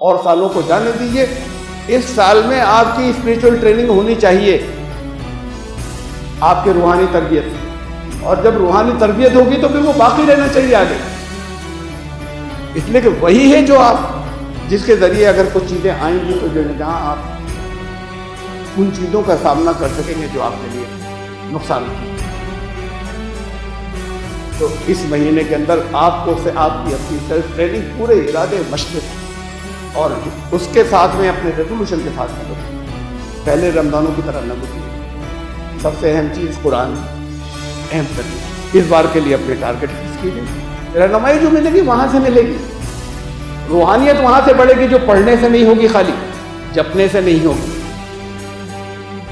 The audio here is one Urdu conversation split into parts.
اور سالوں کو جانے دیجیے. اس سال میں آپ کی اسپریچول ٹریننگ ہونی چاہیے آپ کے روحانی تربیت سے، اور جب روحانی تربیت ہوگی تو پھر وہ باقی رہنا چاہیے آگے. اس لیے کہ وہی ہے جو آپ جس کے ذریعے اگر کچھ چیزیں آئیں گی تو جو جہاں آپ ان چیزوں کا سامنا کر سکیں گے جو آپ کے لیے نقصان کی. تو اس مہینے کے اندر آپ کو سے آپ کی اپنی سیلف ٹریننگ پورے ارادے مشق اور اس کے ساتھ میں اپنے ریزولوشن کے ساتھ میں پہلے رمضانوں کی طرح نہ گزرے. سب سے اہم چیز قرآن اہم ترین اس بار کے لیے اپنے ٹارگیٹ فکس کیجیے. رہنمائی جو ملے گی وہاں سے ملے گی. روحانیت وہاں سے بڑھے گی جو پڑھنے سے نہیں ہوگی، خالی جپنے سے نہیں ہوگی.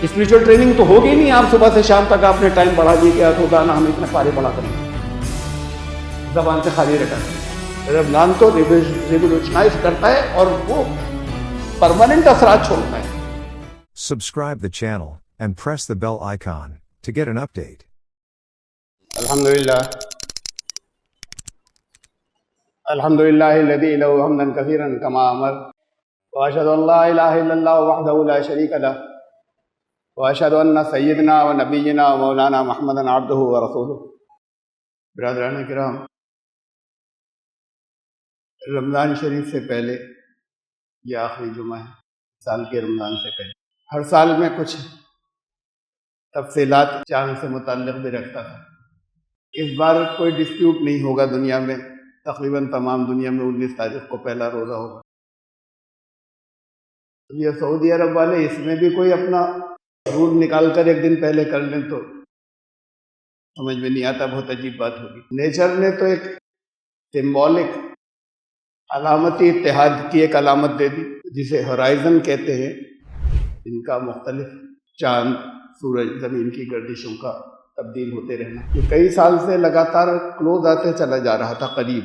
اسپریچول ٹریننگ تو ہوگی نہیں. آپ صبح سے شام تک آپ نے ٹائم بڑھا دیا کہ روزانہ ہم اتنے پارے پڑھا کریں گے، زبان سے خالی رکھا کریں. رمضان تو ریولیوشنائز کرتا ہے اور وہ پرماننٹ اثرات چھوڑتا ہے. Subscribe the channel and press the bell icon to get an update. الحمدللہ الحمدللہ الذی لہ حمدا کثیرا کما امر واشهد ان لا الہ الا اللہ وحدہ لا شریک لہ واشهد ان سیدنا و نبینا و مولانا محمدا عبدہ و رسولہ. برادران کرام، رمضان شریف سے پہلے یہ آخری جمعہ ہے سال کے رمضان سے پہلے. ہر سال میں کچھ تفصیلات چاند سے متعلق بھی رکھتا تھا. اس بار کوئی ڈسپیوٹ نہیں ہوگا دنیا میں. تقریباً تمام دنیا میں 19 تاریخ کو پہلا روزہ ہوگا. یہ سعودی عرب والے اس میں بھی کوئی اپنا رول نکال کر ایک دن پہلے کر لیں تو سمجھ میں نہیں آتا. بہت عجیب بات ہوگی. نیچر نے تو ایک سمبولک علامتی اتحاد کی ایک علامت دے دی جسے ہورائزن کہتے ہیں، ان کا مختلف چاند، سورج، زمین کی گردشوں کا تبدیل ہوتے رہنا. یہ کئی سال سے لگاتار کلوز آتے چلا جا رہا تھا، قریب،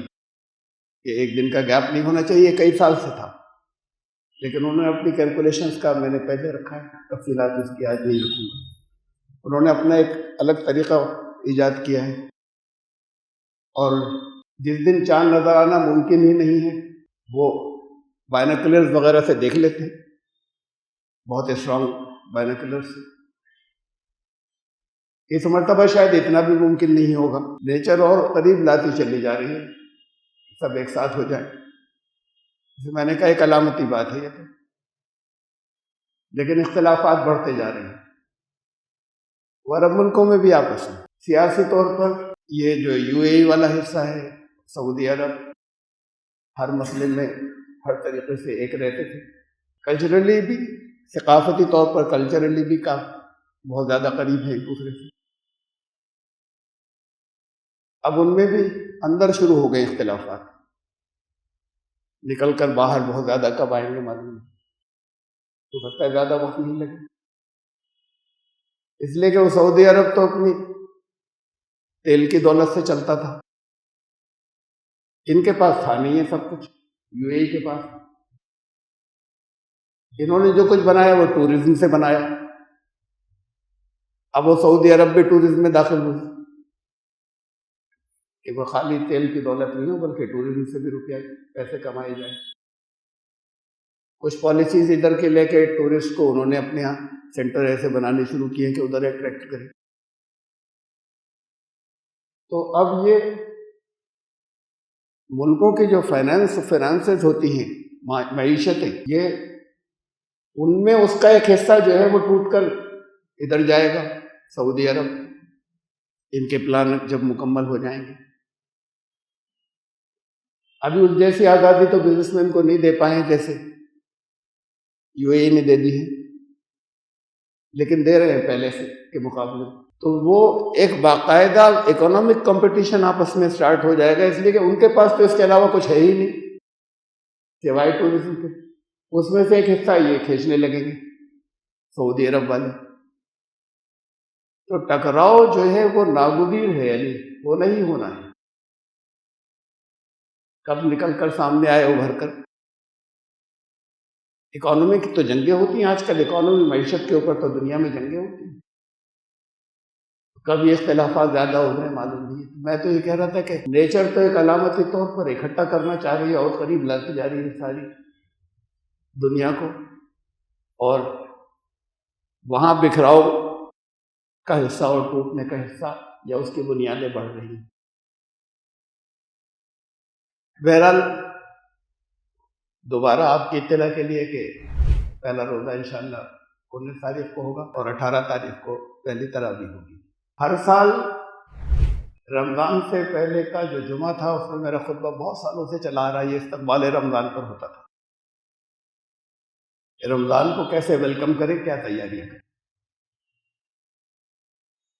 کہ ایک دن کا گیپ نہیں ہونا چاہیے. کئی سال سے تھا، لیکن انہوں نے اپنی کیلکولیشنز کا میں نے پہلے رکھا ہے، تفصیلات اس کی آج نہیں رکھوں گا. انہوں نے اپنا ایک الگ طریقہ ایجاد کیا ہے، اور جس دن چاند نظر آنا ممکن ہی نہیں ہے وہ بائنوکولرز وغیرہ سے دیکھ لیتے ہیں، بہت اسٹرانگ بائنوکولرز سے. اس مرتبہ شاید اتنا بھی ممکن نہیں ہوگا. نیچر اور قریب لاتی چلی جا رہی ہے، سب ایک ساتھ ہو جائے. جسے میں نے کہا ایک علامتی بات ہے یہ تو، لیکن اختلافات بڑھتے جا رہے ہیں. عرب ملکوں میں بھی آپس میں سیاسی طور پر یہ جو یو اے ای والا حصہ ہے، سعودی عرب، ہر مسئلے میں ہر طریقے سے ایک رہتے تھے. کلچرلی بھی، ثقافتی طور پر کلچرلی بھی کا بہت زیادہ قریب ہے ایک دوسرے سے. اب ان میں بھی اندر شروع ہو گئے اختلافات، نکل کر باہر بہت زیادہ کب آئیں گے معلوم نہیں. تو سکتا ہے زیادہ وقت نہیں لگے، اس لیے کہ وہ سعودی عرب تو اپنی تیل کی دولت سے چلتا تھا. ان کے پاس تھا نہیں ہے سب کچھ، یو اے ای کے پاس. انہوں نے جو کچھ بنایا وہ ٹورزم سے بنایا. اب وہ سعودی عرب بھی ٹورزم میں داخل ہوئی کہ وہ خالی تیل کی دولت نہیں ہو بلکہ ٹورزم سے بھی روپیہ پیسے کمائے جائیں. کچھ پالیسیز ادھر کے لے کے ٹورسٹ کو انہوں نے اپنے یہاں سینٹر ایسے بنانے شروع کیے کہ ادھر اٹریکٹ کریں. تو اب یہ ملکوں کی جو فائنانسز ہوتی ہیں، معیشتیں، یہ ان میں اس کا ایک حصہ جو ہے وہ ٹوٹ کر ادھر جائے گا سعودی عرب، ان کے پلان جب مکمل ہو جائیں گے. ابھی اس جیسی آزادی تو بزنس مین کو نہیں دے پائے جیسے یو اے ای نے دے دی ہے، لیکن دے رہے ہیں پہلے سے کے مقابلے. تو وہ ایک باقاعدہ اکنامک کمپٹیشن آپس میں سٹارٹ ہو جائے گا، اس لیے کہ ان کے پاس تو اس کے علاوہ کچھ ہے ہی نہیں سوائے ٹورزم کے. اس میں سے ایک حصہ یہ کھینچنے لگیں گے سعودی عرب والے. تو ٹکراؤ جو ہے وہ ناگزیر ہے، یعنی وہ نہیں ہونا ہے. کب نکل کر سامنے آئے ابھر کر. اکانومی کی تو جنگیں ہوتی ہیں آج کل، اکانومی معیشت کے اوپر تو دنیا میں جنگیں ہوتی ہیں. کب یہ اختلافات زیادہ ہو رہے ہیں معلوم نہیں. میں تو یہ کہہ رہا تھا کہ نیچر تو ایک علامتی طور پر اکٹھا کرنا چاہ رہی ہے اور قریب لاتی جا رہی ہے ساری دنیا کو، اور وہاں بکھراؤ کا حصہ اور ٹوٹنے کا حصہ یا اس کی بنیادیں بڑھ رہی ہیں۔ بہرحال دوبارہ آپ کی اطلاع کے لیے کہ پہلا روزہ انشاءاللہ 19 تاریخ کو ہوگا اور 18 تاریخ کو پہلی تراویح ہوگی۔ ہر سال رمضان سے پہلے کا جو جمعہ تھا اس میں میرا خطبہ بہت سالوں سے چلا آ رہا ہے، یہ استقبال رمضان پر ہوتا تھا۔ رمضان کو کیسے ویلکم کریں، کیا تیاریاں کریں۔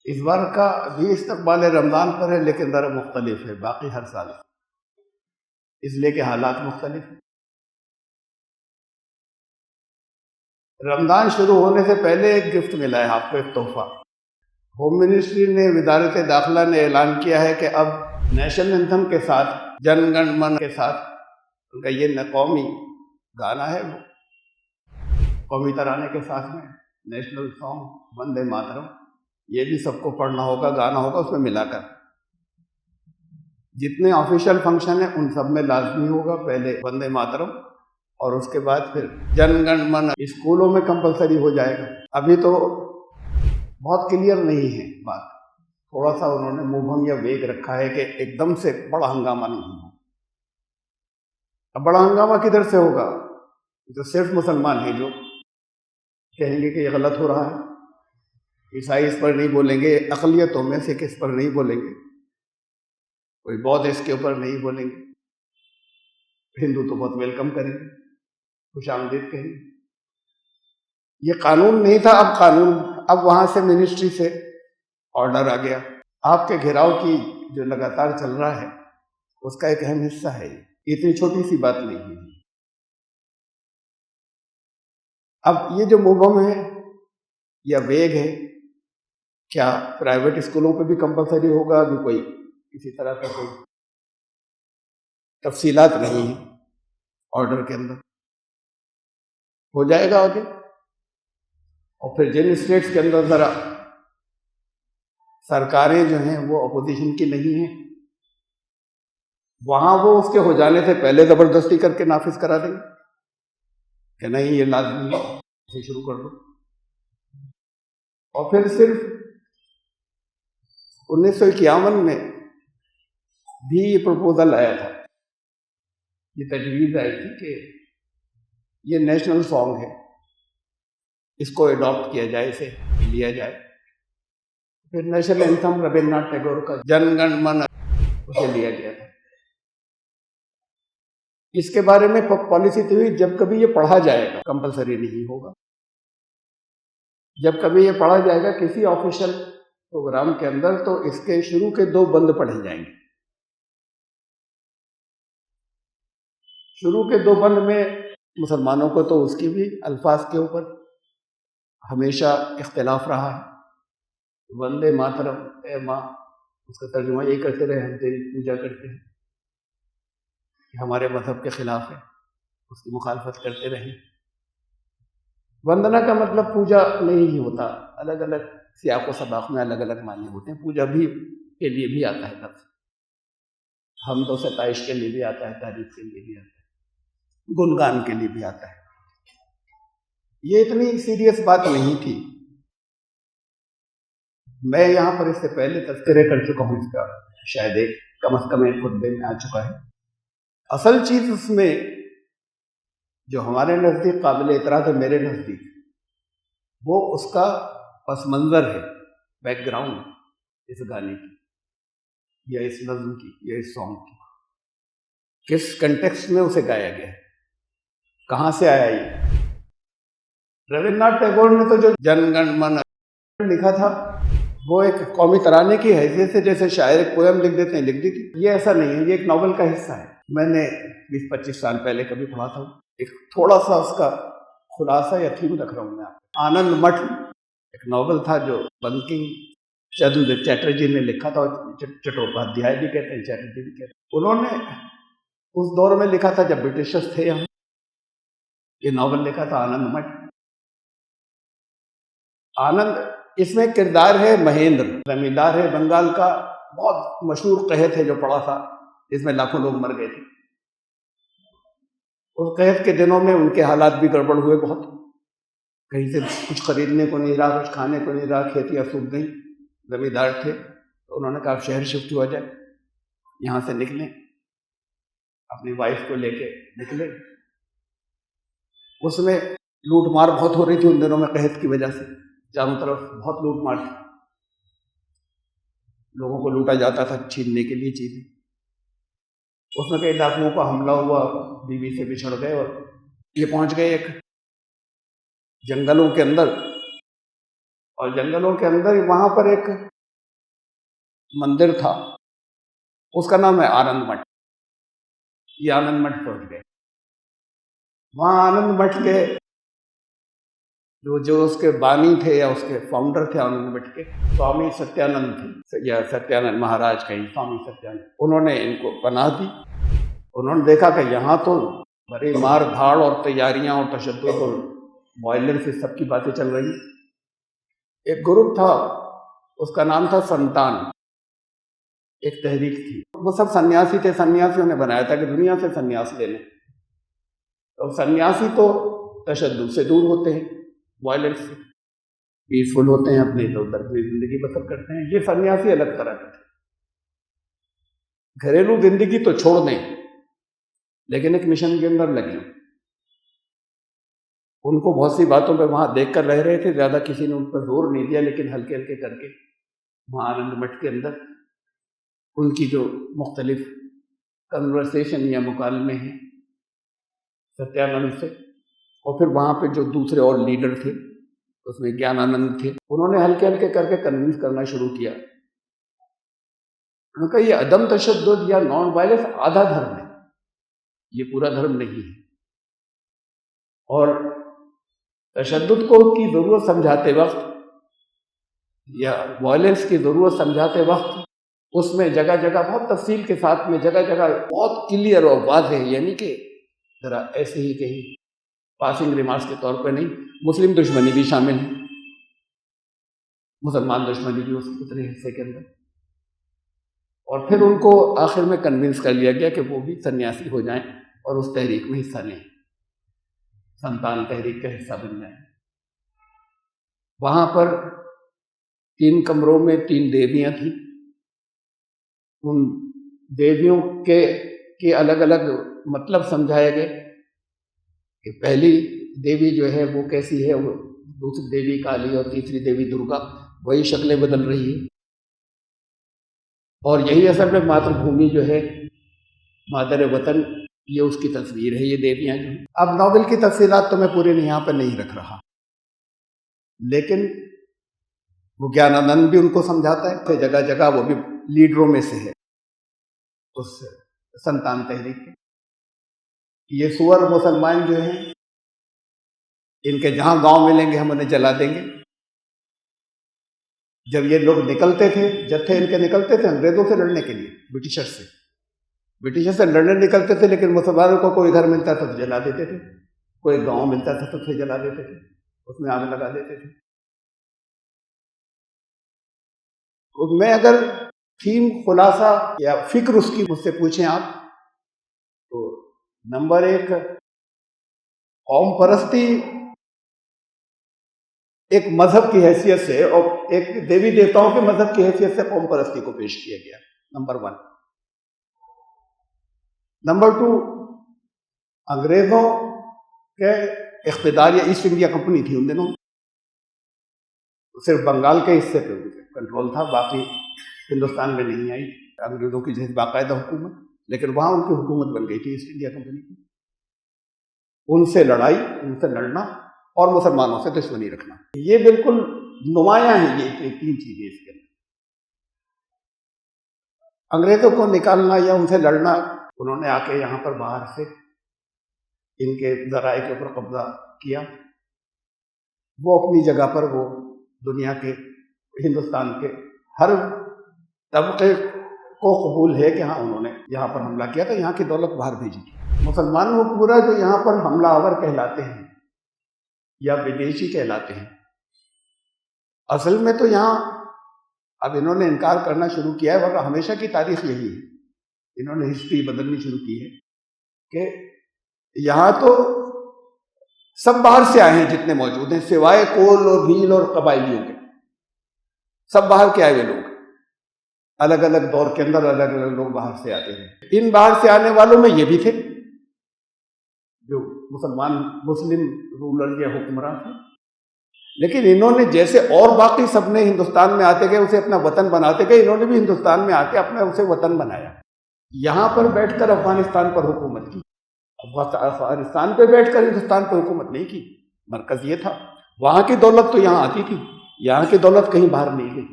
اس بار کا بھی استقبال رمضان پر ہے لیکن ذرا مختلف ہے باقی ہر سال، اس لیے کہ حالات مختلف ہیں۔ رمضان شروع ہونے سے پہلے ایک گفٹ ملا ہے آپ کو، ایک تحفہ۔ ہوم منسٹری نے، وزارت داخلہ نے اعلان کیا ہے کہ اب نیشنل اینتھم کے ساتھ، جن گن من کے ساتھ، ان کا یہ قومی گانا ہے، وہ قومی ترانے کے ساتھ میں نیشنل سانگ وندے ماترم، یہ بھی سب کو پڑھنا ہوگا، گانا ہوگا اس میں ملا کر۔ جتنے آفیشیل فنکشن ہیں ان سب میں لازمی ہوگا پہلے وندے ماترم، اور اس کے بعد پھر جن گن من اسکولوں میں کمپلسری ہو جائے گا۔ ابھی تو بہت کلیئر نہیں ہے بات، تھوڑا سا انہوں نے مبہم یا ویگ رکھا ہے کہ ایک دم سے بڑا ہنگامہ نہیں ہو۔ اب بڑا ہنگامہ کدھر سے ہوگا؟ جو صرف مسلمان ہیں جو کہیں گے کہ یہ غلط ہو رہا ہے، عیسائی اس پر نہیں بولیں گے، اقلیتوں میں سے کس پر نہیں بولیں گے، کوئی بودھ اس کے اوپر نہیں بولیں گے، ہندو تو بہت ویلکم کریں گے، خوش آمدید کہیں گے۔ یہ قانون نہیں تھا، اب قانون، اب وہاں سے منسٹری سے آرڈر آ گیا۔ آپ کے گھیراؤ کی جو لگاتار چل رہا ہے اس کا ایک اہم حصہ ہے، یہ اتنی چھوٹی سی بات نہیں ہے۔ اب یہ جو مبہم ہے یا ویگ ہے، کیا پرائیویٹ اسکولوں پہ بھی کمپلسری ہوگا؟ ابھی کوئی کسی طرح کا کوئی تفصیلات نہیں ہیں آرڈر کے اندر، ہو جائے گا آگے۔ اور پھر جن اسٹیٹس کے اندر ذرا سرکاریں جو ہیں وہ اپوزیشن کی نہیں ہیں، وہاں وہ اس کے ہو جانے سے پہلے زبردستی کر کے نافذ کرا دیں گے کہ نہیں یہ لازمی ہے، اسے شروع کر دو۔ اور پھر صرف 1951 میں بھی یہ پروپوزل آیا تھا، یہ تجویز آئی تھی کہ یہ نیشنل سانگ ہے، اس کو ایڈاپٹ کیا جائے، اسے لیا جائے۔ پھر نیشنل اینتھم ربندر ناتھ ٹیگور کا جن گن من اسے لیا گیا تھا۔ اس کے بارے میں پالیسی تھی جب کبھی یہ پڑھا جائے گا کمپلسری نہیں ہوگا، جب کبھی یہ پڑھا جائے گا کسی آفیشیل پروگرام کے اندر تو اس کے شروع کے 2 بند پڑھے جائیں گے۔ شروع کے 2 بند میں مسلمانوں کو تو اس کی بھی الفاظ کے اوپر ہمیشہ اختلاف رہا ہے۔ وندے ماترم، اے ماں، اس کا ترجمہ یہ کرتے رہے ہم تیری پوجا کرتے ہیں، کہ ہمارے مذہب کے خلاف ہے، اس کی مخالفت کرتے رہے۔ وندنا کا مطلب پوجا نہیں ہی ہوتا، الگ الگ سیاق و سباق میں الگ الگ معنی ہوتے ہیں۔ پوجا بھی کے لیے بھی آتا ہے لفظ، حمد و ستائش کے لیے بھی آتا ہے، تعریف کے لیے بھی آتا ہے، گنگان کے لیے بھی آتا ہے۔ یہ اتنی سیریس بات نہیں تھی، میں یہاں پر اس سے پہلے تذکرے کر چکا ہوں، اس کا شاید کم از کم ایک خطبے میں آ چکا ہے۔ اصل چیز اس میں جو ہمارے نزدیک قابل اعتراض ہے، میرے نزدیک، وہ اس کا پس منظر ہے، بیک گراؤنڈ اس گانے کی یا اس نظم کی یا اس سانگ کی، کس کنٹیکسٹ میں اسے گایا گیا ہے، کہاں سے آیا یہ۔ ربندر ناتھ ٹیگور نے تو جو جن گن من لکھا تھا وہ ایک قومی ترانے کی حیثیت سے، جیسے شاعر ایک پویم لکھ دیتے ہیں، لکھ دی تھی۔ یہ ایسا نہیں ہے، یہ ایک ناول کا حصہ ہے۔ میں نے 20-25 سال پہلے کبھی پڑھا تھا، ایک تھوڑا سا اس کا خلاصہ یا تھیم رکھ رہا ہوں میں آپ کو۔ آنند مٹھ ایک ناول تھا جو بنکم چندر چیٹرجی نے لکھا تھا، چٹوپادھیائے بھی کہتے ہیں، چیٹرجی بھی کہتے ہیں۔ انہوں نے اس دور میں لکھا تھا جب برٹشرز تھے یہاں، یہ ناول لکھا تھا آنند مٹھ۔ آنند، اس میں کردار ہے مہیندر، زمیندار ہے بنگال کا، بہت مشہور قحط ہے جو پڑا تھا، جس میں لاکھوں لوگ مر گئے تھے۔ اس قحط کے دنوں میں ان کے حالات بھی گڑبڑ ہوئے بہت، کہیں سے کچھ خریدنے کو نہیں رہا، کچھ کھانے کو نہیں رہا، کھیتیاں سوکھ گئیں، زمیندار تھے تو انہوں نے کہا اب شہر شفٹ ہوا جائے، یہاں سے نکلیں، اپنی وائف کو لے کے نکلے۔ اس میں لوٹ مار بہت ہو رہی تھی ان دنوں میں قحط کی وجہ سے، چاروں طرف بہت لوٹ مار تھی، لوگوں کو لوٹا جاتا تھا چھیننے کے لیے چیزیں۔ اس میں کئی ڈاکوؤں کا حملہ ہوا، بیوی سے بچھڑ گئے اور یہ پہنچ گئے ایک جنگلوں کے اندر، اور جنگلوں کے اندر وہاں پر ایک مندر تھا، اس کا نام ہے آنند مٹھ۔ یہ آنند مٹھ پہنچ گئے۔ وہاں آنند مٹھ کے جو اس کے بانی تھے یا اس کے فاؤنڈر تھے آنند مٹھ کے، سوامی ستیانند تھے، یا ستیانند مہاراج کہیں، سوامی ستیانند، انہوں نے ان کو پناہ دی۔ انہوں نے دیکھا کہ یہاں تو بڑی مار دھاڑ اور تیاریاں اور تشدد اور وائلنس، سے سب کی باتیں چل رہی ہیں۔ ایک گروپ تھا، اس کا نام تھا سنتان، ایک تحریک تھی، وہ سب سنیاسی تھے، سنیاسیوں نے بنایا تھا کہ دنیا سے سنیاس لے لیں۔ تو سنیاسی تو تشدد سے دور ہوتے ہیں، وائلنس سے، پیسفل ہوتے ہیں، اپنے ادھر ادھر کی زندگی بسر کرتے ہیں۔ یہ سنیاسی الگ طرح کے تھے، گھریلو زندگی تو چھوڑ دیں لیکن ایک مشن کے اندر لگے۔ ان کو بہت سی باتوں پہ وہاں دیکھ کر رہ رہے تھے، زیادہ کسی نے ان پر زور نہیں دیا، لیکن ہلکے ہلکے کر کے وہاں آنند مٹھ کے اندر ان کی جو مختلف کنورسیشن یا مکالمے ہیں ستیانند سے، اور پھر وہاں پہ جو دوسرے اور لیڈر تھے، اس میں گیانانند تھے، انہوں نے ہلکے ہلکے کر کے کنونس کرنا شروع کیا۔ انہوں نے کہا یہ عدم تشدد یا نان وائلنس آدھا دھرم ہے، یہ پورا دھرم نہیں ہے، اور تشدد کو کی ضرورت سمجھاتے وقت یا وائلنس کی ضرورت سمجھاتے وقت اس میں جگہ جگہ بہت تفصیل کے ساتھ میں جگہ جگہ بہت کلیئر اور واضح ہے، یعنی کہ ذرا ایسے ہی کہیں پاسنگ ریمارکس کے طور پہ نہیں، مسلم دشمنی بھی شامل ہے، مسلمان دشمنی بھی اس اتنے حصے کے اندر۔ اور پھر ان کو آخر میں کنونس کر لیا گیا کہ وہ بھی سنیاسی ہو جائیں اور اس تحریک میں حصہ لیں، سنتان تحریک کا حصہ بن جائیں۔ وہاں پر 3 کمروں میں 3 دیویاں تھیں، ان دیویوں کے الگ الگ مطلب سمجھائے گئے کہ پہلی دیوی جو ہے وہ کیسی ہے، وہ دوسری دیوی کالی اور تیسری دیوی درگا، وہی شکلیں بدل رہی ہے، اور یہی اصل میں ماتر بھومی جو ہے، مادر وطن، یہ اس کی تصویر ہے، یہ دیویاں جو ہیں۔ اب ناول کی تفصیلات تو میں پورے یہاں پہ نہیں رکھ رہا، لیکن وہ گیانانند بھی ان کو سمجھاتا ہے کہ جگہ جگہ وہ بھی لیڈروں میں سے ہے اس سنتان تحریک کے۔ یہ سور مسلمان جو ہیں، ان کے جہاں گاؤں ملیں گے ہم انہیں جلا دیں گے۔ جب یہ لوگ نکلتے تھے، جتھے ان کے نکلتے تھے انگریزوں سے لڑنے کے لیے، برٹشر سے لڑنے نکلتے تھے، لیکن مسلمانوں کو کوئی گھر ملتا تھا تو جلا دیتے تھے، کوئی گاؤں ملتا تھا تو اسے جلا دیتے تھے، اس میں آگ لگا دیتے تھے۔ میں اگر تھیم خلاصہ یا فکر اس کی مجھ سے پوچھیں آپ، تو نمبر 1 قوم پرستی ایک مذہب کی حیثیت سے اور ایک دیوی دیوتاؤں کے مذہب کی حیثیت سے قوم پرستی کو پیش کیا گیا، نمبر 1۔ نمبر 2 انگریزوں کے اقتدار، یا ایسٹ انڈیا کمپنی تھی ان دنوں، صرف بنگال کے حصے پہ کنٹرول تھا، باقی ہندوستان میں نہیں آئی انگریزوں کی جیسے باقاعدہ حکومت، لیکن وہاں ان کی حکومت بن گئی تھی ایسٹ انڈیا کمپنی کی۔ ان سے لڑائی، ان سے لڑنا اور مسلمانوں سے دشمنی رکھنا، یہ بالکل نمایاں ہیں یہ 3 چیزیں اس کے اندر۔ انگریزوں کو نکالنا یا ان سے لڑنا، انہوں نے آ کے یہاں پر باہر سے ان کے ذرائع کے اوپر قبضہ کیا، وہ اپنی جگہ پر وہ دنیا کے، ہندوستان کے ہر طبقے کو قبول ہے کہ ہاں انہوں نے یہاں پر حملہ کیا تھا، یہاں کی دولت باہر بھیجی تھی۔ مسلمانوں کو پورا جو یہاں پر حملہ آور کہلاتے ہیں یا بدیشی کہلاتے ہیں، اصل میں تو یہاں اب انہوں نے انکار کرنا شروع کیا ہے، ورنہ ہمیشہ کی تاریخ یہی ہے، انہوں نے ہسٹری بدلنی شروع کی ہے کہ یہاں تو سب باہر سے آئے ہیں جتنے موجود ہیں، سوائے کول اور بھیل اور قبائلیوں کے، سب باہر کے آئے ہوئے لوگ، الگ الگ دور کے اندر الگ الگ لوگ باہر سے آتے ہیں۔ ان باہر سے آنے والوں میں یہ بھی تھے جو مسلم رولر یا حکمراں تھے، لیکن انہوں نے جیسے اور باقی سب نے ہندوستان میں آتے گئے اسے اپنا وطن بناتے گئے، انہوں نے بھی ہندوستان میں آ کے اپنا اسے وطن بنایا، یہاں پر بیٹھ کر افغانستان پر حکومت کی، افغانستان پہ بیٹھ کر ہندوستان پہ حکومت نہیں کی، مرکز یہ تھا، وہاں کی دولت تو یہاں آتی تھی، یہاں کی دولت کہیں باہر نہیں گئی،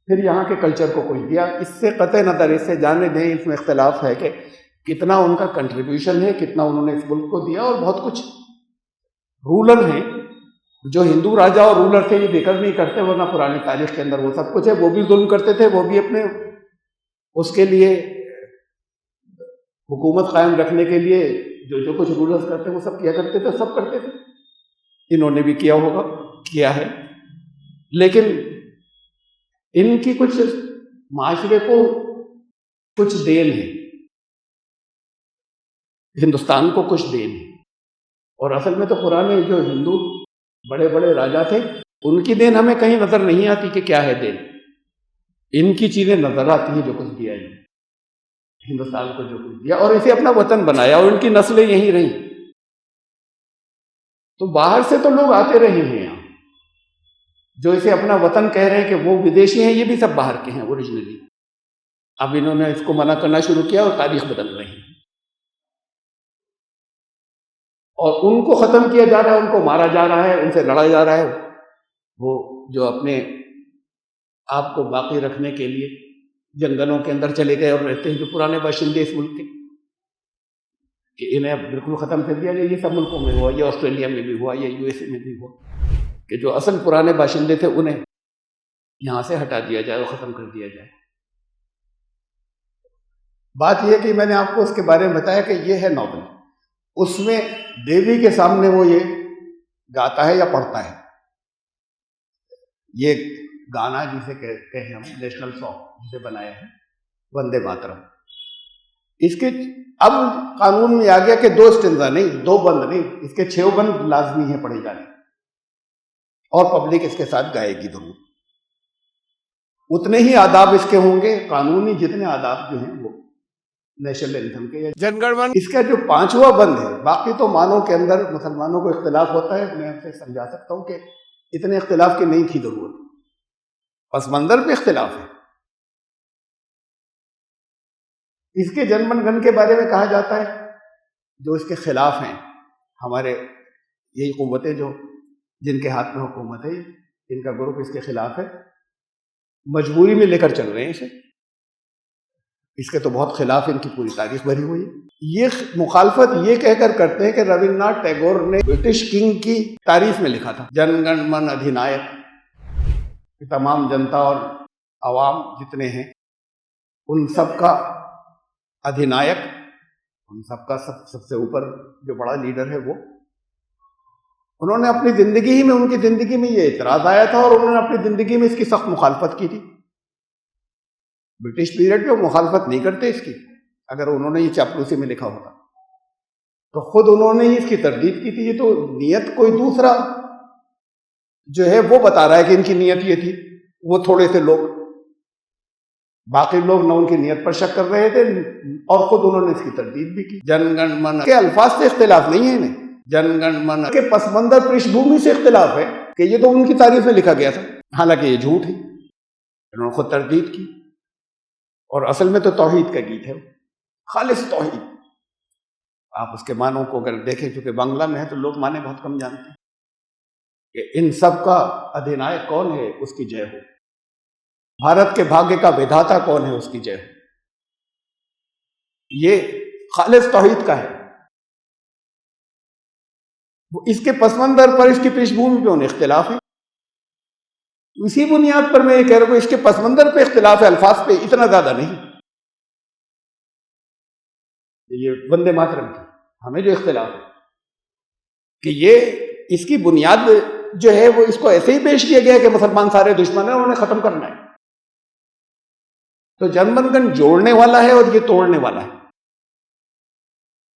پھر یہاں کے کلچر کو کوئی دیا۔ اس سے قطع نظر، اس سے جانے دیں، اس میں اختلاف ہے کہ کتنا ان کا کنٹریبیوشن ہے، کتنا انہوں نے اس ملک کو دیا، اور بہت کچھ رولر ہیں جو ہندو راجا اور رولر تھے، یہ ذکر نہیں کرتے، ورنہ پرانی تاریخ کے اندر وہ سب کچھ ہے، وہ بھی ظلم کرتے تھے، وہ بھی اپنے اس کے لیے حکومت قائم رکھنے کے لیے جو کچھ رولرز کرتے وہ سب کیا کرتے تھے، سب کرتے تھے، انہوں نے بھی کیا ہوگا، کیا ہے، لیکن ان کی کچھ معاشرے کو کچھ دین ہے، ہندوستان کو کچھ دین ہے، اور اصل میں تو پرانے جو ہندو بڑے بڑے راجا تھے ان کی دین ہمیں کہیں نظر نہیں آتی کہ کیا ہے دین، ان کی چیزیں نظر آتی ہیں جو کچھ دیا ہے ہندوستان کو، جو کچھ دیا اور اسے اپنا وطن بنایا، اور ان کی نسلیں یہیں رہیں۔ تو باہر سے تو لوگ آتے رہے ہیں یہاں، جو اسے اپنا وطن کہہ رہے ہیں کہ وہ ودیشی ہیں، یہ بھی سب باہر کے ہیں اوریجنلی، اب انہوں نے اس کو منع کرنا شروع کیا اور تاریخ بدل رہی ہے، اور ان کو ختم کیا جا رہا ہے، ان کو مارا جا رہا ہے، ان سے لڑا جا رہا ہے، وہ جو اپنے آپ کو باقی رکھنے کے لیے جنگلوں کے اندر چلے گئے اور رہتے ہیں، جو پرانے باشندے اس ملک کے، کہ انہیں اب بالکل ختم کر دیا جائے۔ یہ سب ملکوں میں ہوا، یہ آسٹریلیا میں بھی ہوا، یہ USA میں بھی ہوا، کہ جو اصل پرانے باشندے تھے انہیں یہاں سے ہٹا دیا جائے اور ختم کر دیا جائے۔ بات یہ کہ میں نے آپ کو اس کے بارے میں بتایا کہ یہ ہے ناول، اس میں دیوی کے سامنے وہ یہ گاتا ہے یا پڑھتا ہے، یہ گانا جسے کہتے ہیں ہم نیشنل سانگ جسے بنایا ہے، وندے ماترم، اس کے اب قانون میں آ گیا کہ 2 اسٹنزا نہیں، 2 بند نہیں، اس کے 6 بند لازمی ہیں پڑھے جانے، اور پبلک اس کے ساتھ گائے گی ضرور، اتنے ہی آداب اس کے ہوں گے قانونی جتنے آداب جو ہیں وہ نیشنل اینتھم کے۔ جن گن من اس کا جو 5واں بند ہے، باقی تو معنوں کے اندر مسلمانوں کو اختلاف ہوتا ہے، میں آپ سے سمجھا سکتا ہوں کہ اتنے اختلاف کی نہیں تھی ضرورت، پس منظر پہ اختلاف ہے۔ اس کے جن من گن کے بارے میں کہا جاتا ہے جو اس کے خلاف ہیں، ہمارے یہی قوتیں جو جن کے ہاتھ میں حکومت ہے، ان کا گروپ اس کے خلاف ہے، مجبوری میں لے کر چل رہے ہیں اسے، اس کے تو بہت خلاف ان کی پوری تاریخ بھری ہوئی ہے۔ یہ مخالفت یہ کہہ کر کرتے ہیں کہ رابندر ناتھ ٹیگور نے برٹش کنگ کی تعریف میں لکھا تھا، جن گن من ادھینائک، کہ تمام جنتا اور عوام جتنے ہیں ان سب کا ادھینائک، ان سب کا سب سے اوپر جو بڑا لیڈر ہے وہ، انہوں نے اپنی زندگی ہی میں، ان کی زندگی میں یہ اعتراض آیا تھا، اور انہوں نے اپنی زندگی میں اس کی سخت مخالفت کی تھی۔ برٹش پیریڈ پہ وہ مخالفت نہیں کرتے اس کی، اگر انہوں نے یہ چاپلوسی میں لکھا ہوتا تو خود انہوں نے ہی اس کی تردید کی تھی۔ یہ تو نیت کوئی دوسرا جو ہے وہ بتا رہا ہے کہ ان کی نیت یہ تھی، وہ تھوڑے سے لوگ، باقی لوگ نہ ان کی نیت پر شک کر رہے تھے، اور خود انہوں نے اس کی تردید بھی کی۔ جن گن من کے الفاظ سے اختلاف نہیں ہے انہیں، جن گن من کے پس منظر پرش بھومی سے اختلاف ہے کہ یہ تو ان کی تعریف میں لکھا گیا تھا، حالانکہ یہ جھوٹ ہے، انہوں نے خود تردید کی، اور اصل میں تو توحید کا گیت ہے، خالص توحید۔ آپ اس کے معنوں کو اگر دیکھیں، چونکہ بنگلہ میں ہے تو لوگ معنی بہت کم جانتے ہیں، کہ ان سب کا ادھینائک کون ہے، اس کی جے ہو، بھارت کے بھاگیہ کا ودھاتا کون ہے، اس کی جے ہو، یہ خالص توحید کا ہے۔ اس کے پس منظر پر، اس کی پیش بھومی پہ انہیں اختلاف ہے، اسی بنیاد پر میں یہ کہہ رہا ہوں، اس کے پس منظر پہ اختلاف ہے، الفاظ پہ اتنا زیادہ نہیں۔ یہ وندے ماترم کی ہمیں جو اختلاف ہے کہ یہ اس کی بنیاد جو ہے وہ اس کو ایسے ہی پیش کیا گیا کہ مسلمان سارے دشمن ہیں، انہیں ختم کرنا ہے، تو جن من گن جوڑنے والا ہے اور یہ توڑنے والا ہے۔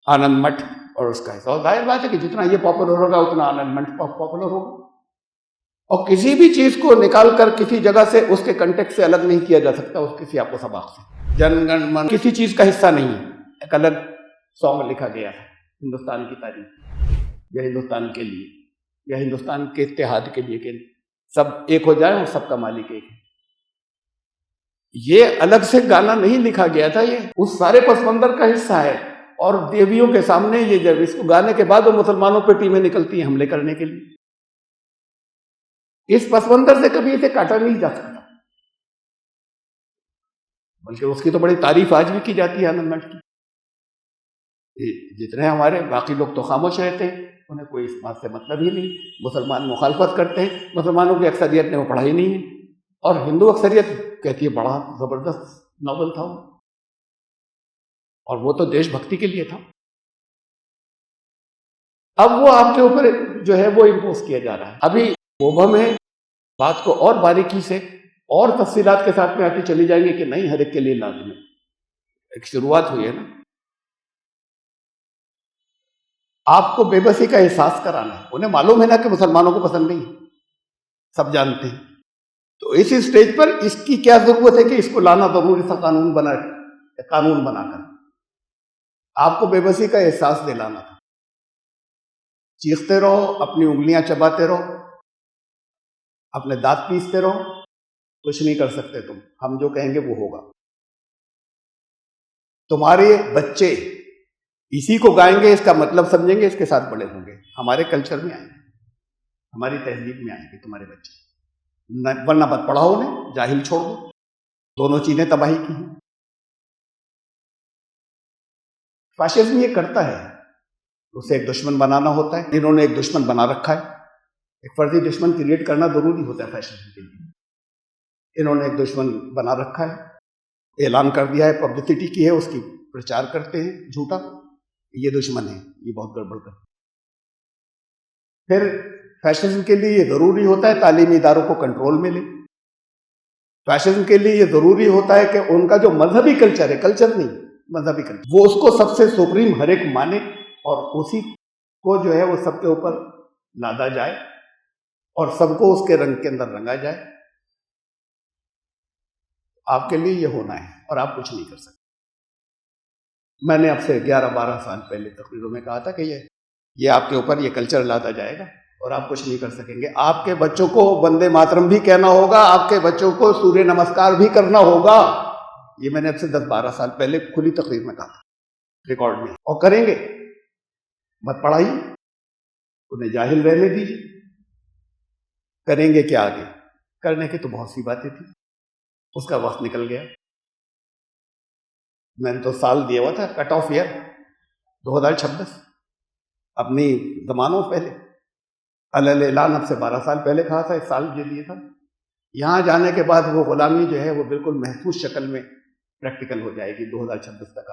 آنند مٹھ اور اس کا حصہ. اور ظاہر بات ہے کہ جتنا یہ پاپولر ہوگا اتنا آنند مٹھ پاپولر ہوگا. اور کسی بھی چیز کو نکال کر کسی جگہ سے اس کے کنٹیکٹ سے الگ نہیں کیا جا سکتا اس کسی آپ کو سباق سے. جن گن من کسی چیز کا حصہ نہیں ہے. ایک الگ سانگ لکھا گیا ہے ہندوستان کی تاریخ یا ہندوستان کے لیے یا ہندوستان کے اتحاد کے لیے کہ سب ایک ہو جائیں اور سب کا مالک ایک ہے. یہ الگ سے گانا نہیں لکھا گیا تھا, یہ اس سارے پس منظر کا حصہ ہے. اور دیویوں کے سامنے یہ جب اس کو گانے کے بعد وہ مسلمانوں پہ ٹیمیں نکلتی ہیں حملے کرنے کے لیے. اس پس منظر سے کبھی اسے کاٹا نہیں جا سکتا, بلکہ اس کی تو بڑی تعریف آج بھی کی جاتی ہے آنند مٹھ کی. جتنے ہمارے باقی لوگ تو خاموش رہتے ہیں, انہیں کوئی اس بات سے مطلب ہی نہیں. مسلمان مخالفت کرتے ہیں, مسلمانوں کی اکثریت نے وہ پڑھا ہی نہیں ہے, اور ہندو اکثریت کہتی ہے بڑا زبردست ناول تھا وہ, اور وہ تو دیش بھکتی کے لیے تھا. اب وہ آپ کے اوپر جو ہے وہ امپوز کیا جا رہا ہے. ابھی وہ میں بات کو اور باریکی سے اور تفصیلات کے ساتھ میں آتی چلی جائیں گے کہ نہیں ہر ایک کے لیے لازم ہے. ایک شروعات ہوئی ہے نا. آپ کو بے بسی کا احساس کرانا ہے. انہیں معلوم ہے نا کہ مسلمانوں کو پسند نہیں ہے, سب جانتے ہیں. تو اس اسٹیج پر اس کی کیا ضرورت ہے کہ اس کو لانا ضروری تھا قانون بنا کر آپ کو بے بسی کا احساس دلانا تھا. چیختے رہو, اپنی انگلیاں چباتے رہو, اپنے دانت پیستے رہو, کچھ نہیں کر سکتے تم. ہم جو کہیں گے وہ ہوگا. تمہارے بچے اسی کو گائیں گے, اس کا مطلب سمجھیں گے, اس کے ساتھ بڑے ہوں گے, ہمارے کلچر میں آئیں گے, ہماری تہذیب میں آئیں گے تمہارے بچے. ورنہ مت پڑھاؤ انہیں, جاہل چھوڑ دو. دونوں چیزیں تباہی کی ہیں. فاشزم یہ کرتا ہے, اسے ایک دشمن بنانا ہوتا ہے. انہوں نے ایک دشمن بنا رکھا ہے. ایک فرضی دشمن کریٹ کرنا ضروری ہوتا ہے فیشن کے لیے. انہوں نے ایک دشمن بنا رکھا ہے, اعلان کر دیا ہے, پبلسٹی کی ہے, اس کی پرچار کرتے ہیں جھوٹا, یہ دشمن ہے, یہ بہت گڑبڑ کرتا ہے. پھر فیشن کے لیے یہ ضروری ہوتا ہے تعلیمی اداروں کو کنٹرول میں لے. فیشن کے لیے یہ ضروری ہوتا ہے کہ ان کا جو مذہبی کلچر ہے, کلچر نہیں مذہبی کلچر, وہ اس کو سب سے سپریم ہر ایک مانے, اور اسی کو جو ہے وہ سب کے اوپر لادا جائے اور سب کو اس کے رنگ کے اندر رنگا جائے. آپ کے لیے یہ ہونا ہے اور آپ کچھ نہیں کر سکتے. میں نے اب سے 11-12 سال پہلے تقریروں میں کہا تھا کہ یہ آپ کے اوپر یہ کلچر لادا جائے گا اور آپ کچھ نہیں کر سکیں گے. آپ کے بچوں کو وندے ماترم بھی کہنا ہوگا, آپ کے بچوں کو سوریہ نمسکار بھی کرنا ہوگا. یہ میں نے اب سے 10-12 سال پہلے کھلی تقریر میں کہا تھا, ریکارڈ میں. اور کریں گے, مت پڑھائیے, انہیں جاہل رہنے دیجیے. کریں گے کیا آگے؟ کرنے کی تو بہت سی باتیں تھیں, اس کا وقت نکل گیا. میں نے تو سال دیا ہوا تھا, کٹ آف ایئر 2026, اپنی زمانوں پہلے اعلان اب سے 12 سال پہلے کہا تھا, اس سال یہ دیا تھا. یہاں جانے کے بعد وہ غلامی جو ہے وہ بالکل محفوظ شکل میں پریکٹیکل ہو جائے گی 2026 تک.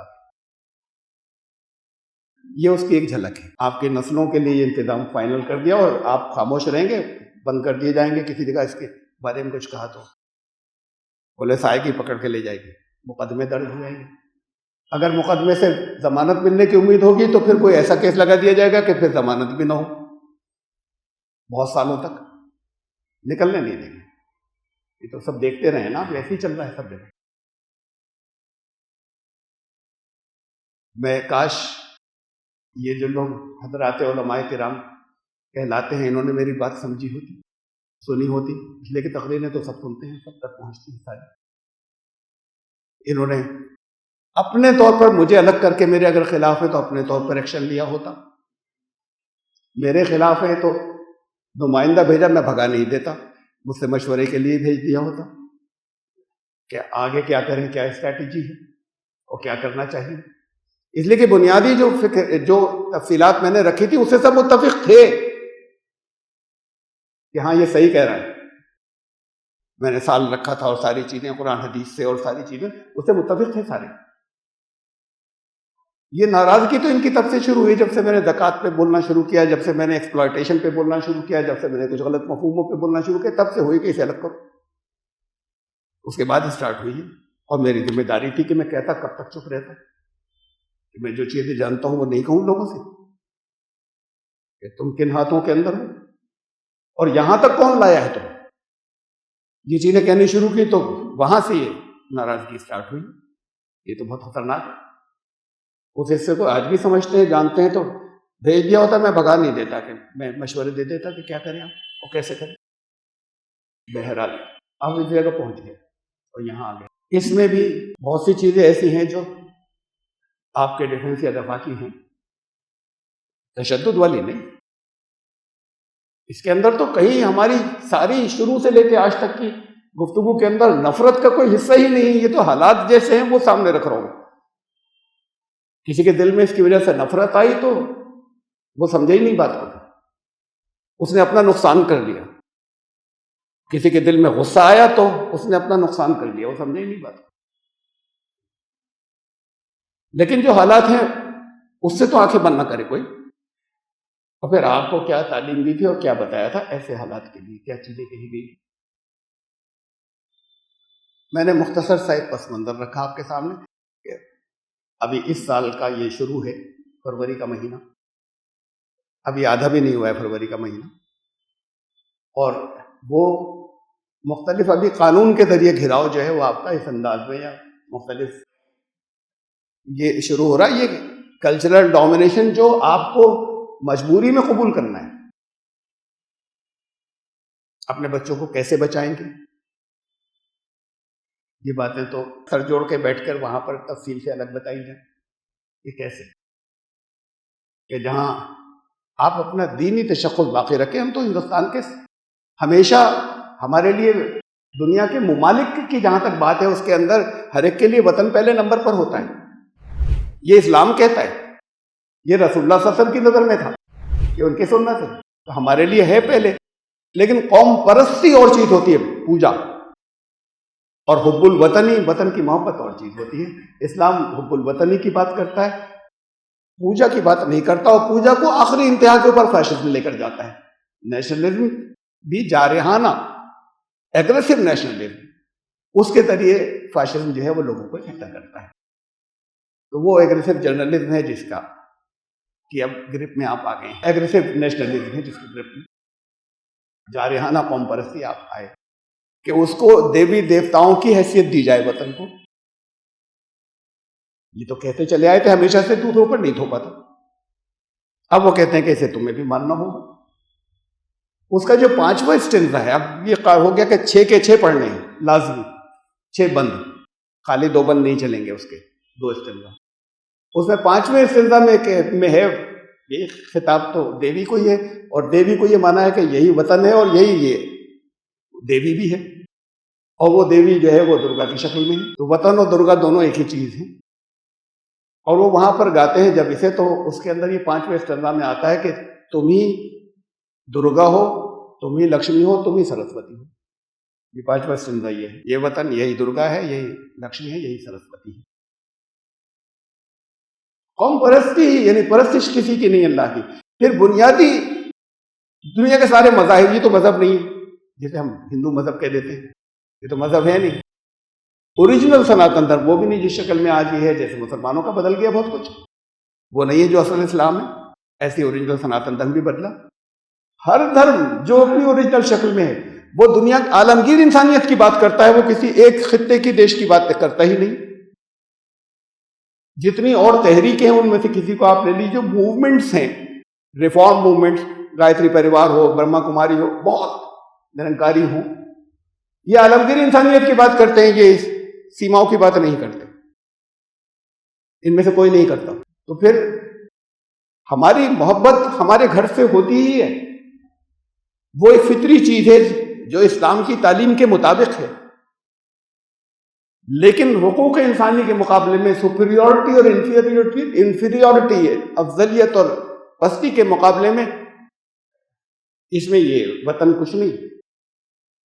یہ اس کی ایک جھلک ہے. آپ کی نسلوں کے لیے یہ انتظام فائنل کر دیا, اور آپ خاموش رہیں گے, بند کر دیے جائیں گے. کسی جگہ اس کے بارے میں کچھ کہا تو پولیس آئے گی, پکڑ کے لے جائے گی, مقدمے درج ہو جائیں گے. اگر مقدمے سے ضمانت ملنے کی امید ہوگی تو پھر کوئی ایسا کیس لگا دیا جائے گا کہ پھر ضمانت بھی نہ ہو, بہت سالوں تک نکلنے نہیں دیں گے. یہ تو سب دیکھتے رہے نا, ایسے ہی چل رہا ہے سب جگہ. میں کاش یہ جو لوگ حضرات علماء کرام کہلاتے ہیں, انہوں نے میری بات سمجھی ہوتی, سنی ہوتی. اس لیے کہ تقریریں تو سب سنتے ہیں, سب تک پہنچتی ہیں ساری. انہوں نے اپنے طور پر مجھے الگ کر کے, میرے اگر خلاف ہے تو اپنے طور پر ایکشن لیا ہوتا. میرے خلاف ہے تو نمائندہ بھیجا, میں بھگا نہیں دیتا, مجھ سے مشورے کے لیے بھیج دیا ہوتا کہ آگے کیا کریں, کیا اسٹریٹجی ہے اور کیا کرنا چاہیے. اس لیے کہ بنیادی جو تفصیلات میں نے رکھی تھی اس سے سب متفق تھے کہ ہاں یہ صحیح کہہ رہا ہے. میں نے سال رکھا تھا اور ساری چیزیں قرآن حدیث سے اور ساری چیزیں اس سے متفق تھے سارے. یہ ناراضگی تو ان کی تب سے شروع ہوئی جب سے میں نے زکوٰۃ پہ بولنا شروع کیا, جب سے میں نے ایکسپلائٹیشن پہ بولنا شروع کیا, جب سے میں نے کچھ غلط مفہوموں پہ بولنا شروع کیا, تب سے ہوئی کہ اسے الگ کرو. اس کے بعد اسٹارٹ ہوئی ہے, اور میری ذمہ داری تھی کہ میں کہتا کب تک چپ رہتا. کہ میں جو چیزیں جانتا ہوں وہ نہیں کہوں لوگوں سے کہ تم کن ہاتھوں کے اندر ہو، اور یہاں تک کون لایا ہے تم؟ یہ چیزیں کہنی شروع کی تو وہاں سے یہ ناراضگی اسٹارٹ ہوئی. یہ تو بہت خطرناک ہے. اس حصے کو آج بھی سمجھتے ہیں، جانتے ہیں، تو بھیج دیا ہوتا، میں بھگا نہیں دیتا، کہ میں مشورے دے دیتا کہ کیا کریں آپ اور کیسے کریں. بہرحال آپ اس جگہ پہنچ گئے اور یہاں آ گئے. اس میں بھی بہت سی چیزیں ایسی ہیں جو آپ کے ڈیفنس یا دفاع کی ہیں، تشدد والی نہیں. اس کے اندر تو کہیں ہماری ساری شروع سے لے کے آج تک کی گفتگو کے اندر نفرت کا کوئی حصہ ہی نہیں. یہ تو حالات جیسے ہیں وہ سامنے رکھ رہا ہوں. کسی کے دل میں اس کی وجہ سے نفرت آئی تو وہ سمجھے ہی نہیں بات کو، اس نے اپنا نقصان کر لیا. کسی کے دل میں غصہ آیا تو اس نے اپنا نقصان کر لیا، وہ سمجھے ہی نہیں بات کو. لیکن جو حالات ہیں اس سے تو آنکھیں بند نہ کرے کوئی. اور پھر آپ کو کیا تعلیم دی تھی اور کیا بتایا تھا ایسے حالات کے لیے، کیا چیزیں کہی گئی. میں نے مختصر سا ایک پس منظر رکھا آپ کے سامنے کہ ابھی اس سال کا یہ شروع ہے، فروری کا مہینہ، ابھی آدھا بھی نہیں ہوا ہے فروری کا مہینہ، اور وہ مختلف ابھی قانون کے ذریعے گھراؤ جو ہے وہ آپ کا اس انداز میں یا مختلف یہ شروع ہو رہا ہے. یہ کلچرل ڈومینیشن جو آپ کو مجبوری میں قبول کرنا ہے. اپنے بچوں کو کیسے بچائیں گے، یہ باتیں تو سر جوڑ کے بیٹھ کر وہاں پر تفصیل سے الگ بتائی جائیں. یہ کیسے کہ جہاں آپ اپنا دینی تشخص باقی رکھیں. ہم تو ہندوستان کے ہمیشہ ہمارے لیے دنیا کے ممالک کی جہاں تک بات ہے اس کے اندر ہر ایک کے لیے وطن پہلے نمبر پر ہوتا ہے. یہ اسلام کہتا ہے، یہ رسول اللہ صلی اللہ علیہ وسلم کی نظر میں تھا، یہ ان کی سنت ہے، تو ہمارے لیے ہے پہلے. لیکن قوم پرستی اور چیز ہوتی ہے، پوجا، اور حب الوطنی، وطن کی محبت اور چیز ہوتی ہے. اسلام حب الوطنی کی بات کرتا ہے، پوجا کی بات نہیں کرتا، اور پوجا کو آخری انتہا کے اوپر فیشن لے کر جاتا ہے. نیشنلزم بھی جارحانہ ایگریسو نیشنلزم، اس کے ذریعے فیشن جو ہے وہ لوگوں کو اکٹھا کرتا ہے. تو وہ ایگریسو جرنلزم ہے جس کا کہ اب گرپ میں آپ آ گئے ہیں. ایگریسو نیشنلزم ہے جس کے گرپ میں جارحانہ قوم پرستی آپ آئے کہ اس کو دیوی دیوتاؤں کی حیثیت دی جائے وطن کو. یہ تو کہتے چلے آئے تھے ہمیشہ سے، دوسروں پر نہیں تھوپا تھا. اب وہ کہتے ہیں کہ اسے تمہیں بھی ماننا ہوگا. اس کا جو 5واں اسٹینزا ہے، اب یہ ہو گیا کہ 6 کے 6 پڑھنے ہیں لازمی، 6 بند، خالی 2 بند نہیں چلیں گے، اس کے 2 اسٹینزا. اس میں 5ویں اسٹینزا میں ہے یہ خطاب تو دیوی کو ہی ہے، اور دیوی کو یہ مانا ہے کہ یہی وطن ہے اور یہی یہ دیوی بھی ہے، اور وہ دیوی جو ہے وہ درگا کی شکل میں ہے. تو وطن اور درگا دونوں ایک ہی چیز ہیں. اور وہ وہاں پر گاتے ہیں جب اسے، تو اس کے اندر یہ 5ویں اسٹینزا میں آتا ہے کہ تم ہی درگا ہو، تم ہی لکشمی ہو، تم ہی سرسوتی ہو. یہ 5واں اسٹینزا یہ ہے، یہ وطن یہی درگا ہے، یہی لکشمی ہے، یہی سرسوتی ہے. قوم پرستی یعنی پرستش کسی کی نہیں اللہ کی. پھر بنیادی دنیا کے سارے مذاہب، یہ تو مذہب نہیں ہے جسے ہم ہندو مذہب کہہ دیتے ہیں، یہ تو مذہب ہے نہیں. اوریجنل سناتن دھرم وہ بھی نہیں جس شکل میں آج یہ ہے، جیسے مسلمانوں کا بدل گیا بہت کچھ، وہ نہیں ہے جو اصل اسلام ہے. ایسی اوریجنل سناتن دھرم بھی بدلا. ہر دھرم جو اپنی اوریجنل شکل میں ہے وہ دنیا عالمگیر انسانیت کی بات کرتا ہے، وہ کسی ایک خطے کی دیش کی بات کرتا ہی نہیں. جتنی اور تحریکیں ہیں ان میں سے کسی کو آپ لے لیجیے، جو موومنٹس ہیں، ریفارم موومنٹس، گایتری پریوار ہو، برہما کماری ہو، بہت نرنکاری ہو، یہ عالمگیر انسانیت کی بات کرتے ہیں، یہ سیماؤں کی بات نہیں کرتے. ان میں سے کوئی نہیں کرتا. تو پھر ہماری محبت ہمارے گھر سے ہوتی ہی ہے، وہ ایک فطری چیز ہے جو اسلام کی تعلیم کے مطابق ہے. لیکن حقوق انسانی کے مقابلے میں سپیریورٹی اور انفیریورٹی ہے، افضلیت اور پستی کے مقابلے میں اس میں یہ وطن کچھ نہیں.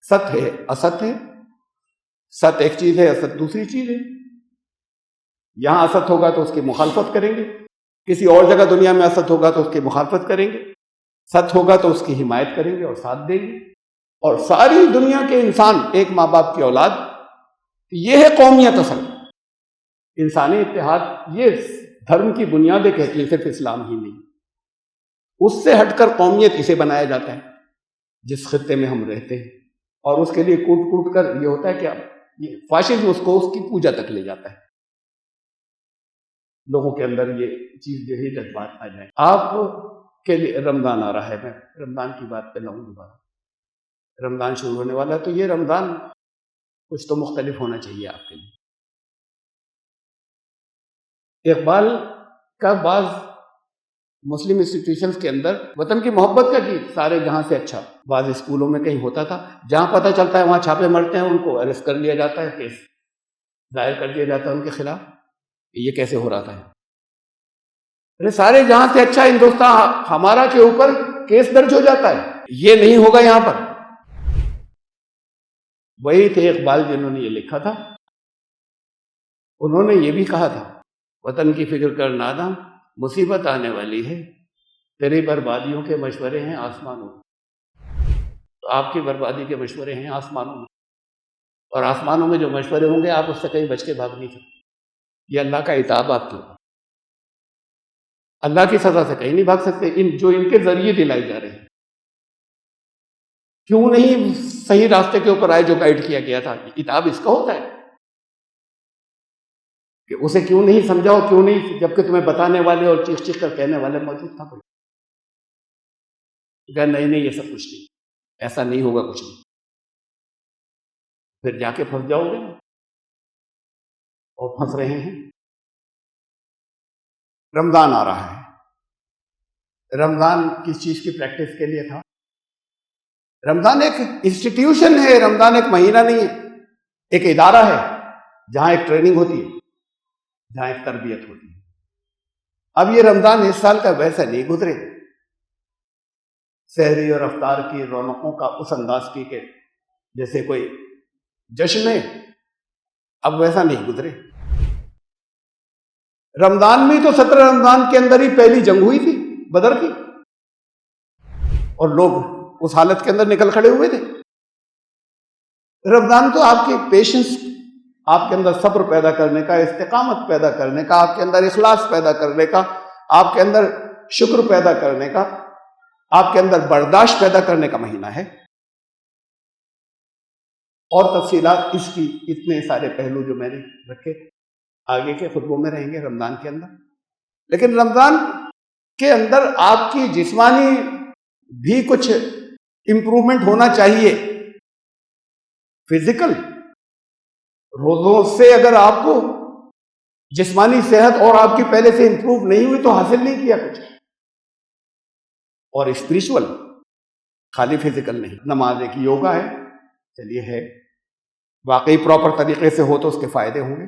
ست ہے، است ہے. ست ایک چیز ہے، است دوسری چیز ہے. یہاں است ہوگا تو اس کی مخالفت کریں گے، کسی اور جگہ دنیا میں است ہوگا تو اس کی مخالفت کریں گے. ست ہوگا تو اس کی حمایت کریں گے اور ساتھ دیں گے. اور ساری دنیا کے انسان ایک ماں باپ کی اولاد، یہ ہے قومیت. اصل انسانی اتحاد یہ دھرم کی بنیادیں کہتی ہیں صرف اسلام ہی نہیں، اس سے ہٹ کر قومیت اسے بنایا جاتا ہے جس خطے میں ہم رہتے ہیں، اور اس کے لیے کوٹ کوٹ کر یہ ہوتا ہے کہ یہ فاشزم اس کو اس کی پوجا تک لے جاتا ہے، لوگوں کے اندر یہ چیز جو ہے جذبات آ جائیں۔ آپ کے لیے رمضان آ رہا ہے، میں رمضان کی بات پہ لاؤں دوبارہ، رمضان شروع ہونے والا ہے، تو یہ رمضان کچھ تو مختلف ہونا چاہیے آپ کے لیے۔ اقبال کا بعض مسلم انسٹیٹیوشنز کے اندر وطن کی محبت کا کہ سارے جہاں سے اچھا، بعض اسکولوں میں کہیں ہوتا تھا، جہاں پتہ چلتا ہے وہاں چھاپے مرتے ہیں، ان کو اریسٹ کر لیا جاتا ہے، کیس دائر کر دیا جاتا ہے ان کے خلاف۔ یہ کیسے ہو رہا تھا؟ ارے سارے جہاں سے اچھا ہندوستان ہمارا کے اوپر کیس درج ہو جاتا ہے، یہ نہیں ہوگا یہاں پر۔ وہی تھے اقبال جنہوں نے یہ لکھا تھا، انہوں نے یہ بھی کہا تھا، وطن کی فکر کر ناداں، مصیبت آنے والی ہے، تیری بربادیوں کے مشورے ہیں آسمانوں میں۔ تو آپ کی بربادی کے مشورے ہیں آسمانوں میں، اور آسمانوں میں جو مشورے ہوں گے آپ اس سے کہیں بچ کے بھاگ نہیں سکتے۔ یہ اللہ کا عتاب آپ کے اوپر، اللہ کی سزا سے کہیں نہیں بھاگ سکتے، جو ان کے ذریعے دلائی جا رہے ہیں۔ کیوں نہیں صحیح راستے کے اوپر آئے جو گائیڈ کیا گیا تھا؟ عتاب اس کا ہوتا ہے کہ اسے کیوں نہیں سمجھاؤ، کیوں نہیں، جبکہ تمہیں بتانے والے اور چیخ چیخ کر کہنے والے موجود تھا کوئی؟ کہ نہیں یہ سب کچھ نہیں، ایسا نہیں ہوگا کچھ نہیں، پھر جا کے پھنس جاؤ گے، اور پھنس رہے ہیں۔ رمضان آ رہا ہے، رمضان کس چیز کی پریکٹس کے لیے تھا؟ رمضان ایک انسٹیٹیوشن ہے، رمضان ایک مہینہ نہیں ہے، ایک ادارہ ہے جہاں ایک ٹریننگ ہوتی ہے، جہاں ایک تربیت ہوتی ہے۔ اب یہ رمضان اس سال کا ویسا نہیں گزرے، سحری اور افطار کی رونقوں کا اس انداز کی کہ جیسے کوئی جشن ہے، اب ویسا نہیں گزرے۔ رمضان میں تو 17 رمضان کے اندر ہی پہلی جنگ ہوئی تھی بدر کی، اور لوگ اس حالت کے اندر نکل کھڑے ہوئے تھے۔ رمضان تو آپ کی پیشنس، آپ کے اندر صبر پیدا کرنے کا، استقامت پیدا کرنے کا، آپ کے اندر اخلاص پیدا کرنے کا، آپ کے اندر شکر پیدا کرنے کا، آپ کے اندر برداشت پیدا کرنے کا مہینہ ہے۔ اور تفصیلات اس کی اتنے سارے پہلو جو میں نے رکھے آگے کے خطبوں میں رہیں گے رمضان کے اندر۔ لیکن رمضان کے اندر آپ کی جسمانی بھی کچھ امپرومنٹ ہونا چاہیے، فزیکل۔ روزوں سے اگر آپ کو جسمانی صحت اور آپ کی پہلے سے امپروو نہیں ہوئی تو حاصل نہیں کیا کچھ۔ اور اسپریچول، خالی فزیکل نہیں، نماز ایک یوگا ہے، چلیے ہے، واقعی پراپر طریقے سے ہو تو اس کے فائدے ہوں گے،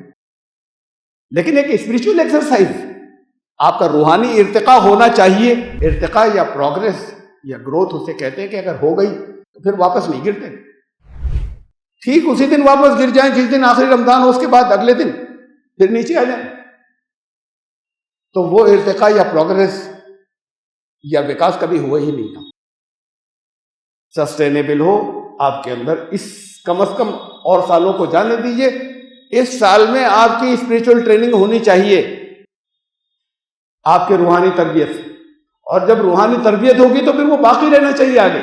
لیکن ایک اسپریچول ایکسرسائز، آپ کا روحانی ارتقاء ہونا چاہیے۔ ارتقاء یا پروگرس یا گروتھ اسے کہتے ہیں کہ اگر ہو گئی تو پھر واپس نہیں گرتے، ٹھیک اسی دن واپس گر جائیں جس دن آخری رمضان ہو، اس کے بعد اگلے دن پھر نیچے آ جائیں، تو وہ ارتقاء یا پروگرس یا وکاس کبھی ہوا ہی نہیں تھا۔ سسٹینیبل ہو آپ کے اندر، اس کم از کم اور سالوں کو جانے دیجئے، اس سال میں آپ کی اسپریچول ٹریننگ ہونی چاہیے آپ کے روحانی تربیت سے، اور جب روحانی تربیت ہوگی تو پھر وہ باقی رہنا چاہیے آگے،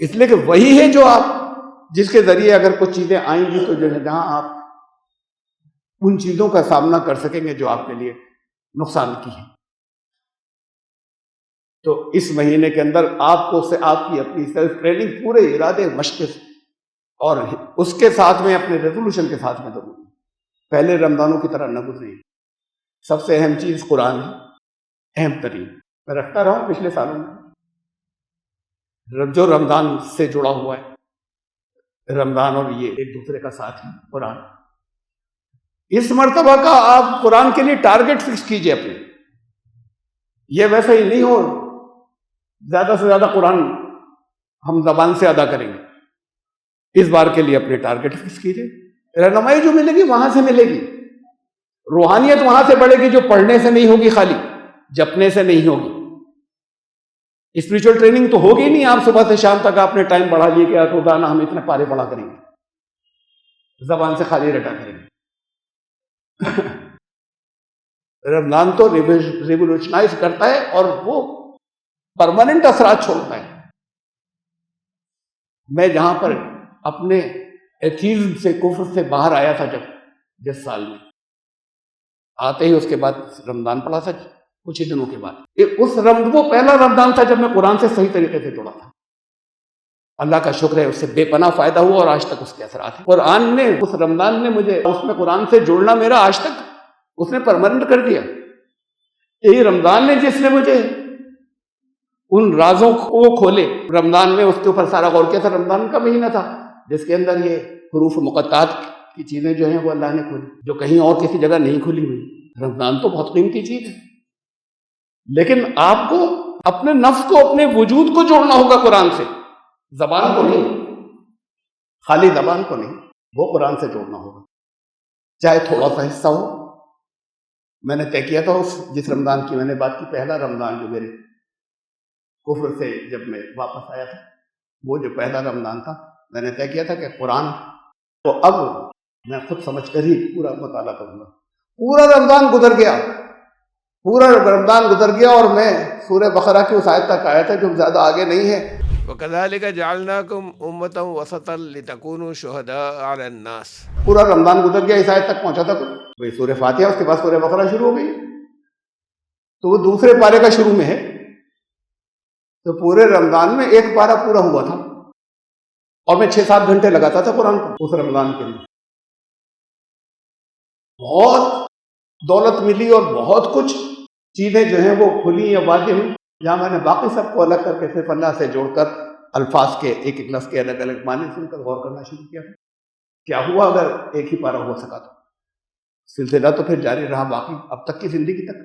اس لیے کہ وہی ہے جو آپ، جس کے ذریعے اگر کچھ چیزیں آئیں گی تو جو ہے جہاں آپ ان چیزوں کا سامنا کر سکیں گے جو آپ کے لیے نقصان کی ہیں۔ تو اس مہینے کے اندر آپ کو سے آپ کی اپنی سیلف ٹریننگ پورے ارادے مشق اور اس کے ساتھ میں اپنے ریزولوشن کے ساتھ میں ضروری، پہلے رمضانوں کی طرح نہ گزرے۔ سب سے اہم چیز قرآن ہے، اہم ترین، میں رکھتا رہا ہوں پچھلے سالوں میں، جو رمضان سے جڑا ہوا ہے، رمضان اور یہ ایک دوسرے کا ساتھ ہے قرآن۔ اس مرتبہ کا آپ قرآن کے لیے ٹارگٹ فکس کیجئے اپنے، یہ ویسے ہی نہیں ہو زیادہ سے زیادہ قرآن ہم زبان سے ادا کریں گے، اس بار کے لیے اپنے ٹارگٹ فکس کیجئے۔ رہنمائی جو ملے گی وہاں سے ملے گی، روحانیت وہاں سے بڑھے گی جو پڑھنے سے نہیں ہوگی، خالی جپنے سے نہیں ہوگی۔ اسپریچول ٹریننگ تو ہوگی نہیں، آپ صبح سے شام تک آپ نے ٹائم بڑھا لیے کہ روزانہ ہم اتنے پارے پڑھا کریں گے، زبان سے خالی رٹا کریں گے۔ رمضان تو ریولیوشنائز کرتا ہے اور وہ پرماننٹ اثرات چھوڑتا ہے. میں جہاں پر اپنے ایتھیزم سے، کفر سے باہر آیا تھا جس سال میں، آتے ہی اس کے بعد رمضان پڑا تھا کچھ ہی دنوں کے بعد. وہ پہلا رمضان تھا جب میں قرآن سے صحیح طریقے سے جڑا تھا. اللہ کا شکر ہے، اس سے بے پناہ فائدہ ہوا اور آج تک اس کے اثرات ہیں. قرآن نے، اس رمضان نے مجھے اس میں قرآن سے جڑنا میرا آج تک اس نے پرماننٹ کر دیا. یہی رمضان نے جس نے مجھے ان رازوں کو کھولے. رمضان میں اس کے اوپر سارا غور کیا تھا. رمضان کا مہینہ تھا جس کے اندر یہ حروف مقطعات کی چیزیں جو ہیں وہ اللہ نے کھولی، جو کہیں اور کسی جگہ نہیں کھلی ہوئی. رمضان تو بہت قیمتی چیز ہے، لیکن آپ کو اپنے نفس کو، اپنے وجود کو جوڑنا ہوگا قرآن سے، زبان کو نہیں، خالی زبان کو نہیں، وہ قرآن سے جوڑنا ہوگا، چاہے تھوڑا سا حصہ ہو. میں نے طے کیا تھا جس رمضان کی میں نے بات کی، پہلا رمضان جو میرے کفر سے جب میں واپس آیا تھا، وہ جو پہلا رمضان تھا، میں نے طے کیا تھا کہ قرآن تو اب میں خود سمجھ کر ہی پورا مطالعہ کروں گا. پورا رمضان گزر گیا، اور میں سورہ بقرہ کی اس آیت تک آیا تھا جو زیادہ آگے نہیں ہے. وَكَذَلِكَ جَعَلْنَاكُمْ أُمَّةً وَسَطًا لِتَكُونُوا شُهَدَاءَ عَلَى النَّاسِ. پورا رمضان گزر گیا، اس آیت تک پہنچا تھا. وہی سورہ فاتحہ، اس کے بعد سورہ بقرہ شروع ہو گئی، تو وہ دوسرے پارے کا شروع میں ہے. تو پورے رمضان میں ایک پارہ پورا ہوا تھا، اور میں 6-7 گھنٹے لگاتا تھا قرآن کو اس رمضان کے لیے. بہت دولت ملی اور بہت کچھ چیزیں جو ہیں وہ کھلی یا واضح ہوئی، جہاں میں نے باقی سب کو الگ کر کے صرف اللہ سے جوڑ کر الفاظ کے ایک ایک لفظ کے الگ الگ معنی سن کر غور کرنا شروع کیا تھا. کیا ہوا اگر ایک ہی پارہ ہو سکا تو سلسلہ تو پھر جاری رہا، باقی اب تک کی زندگی تک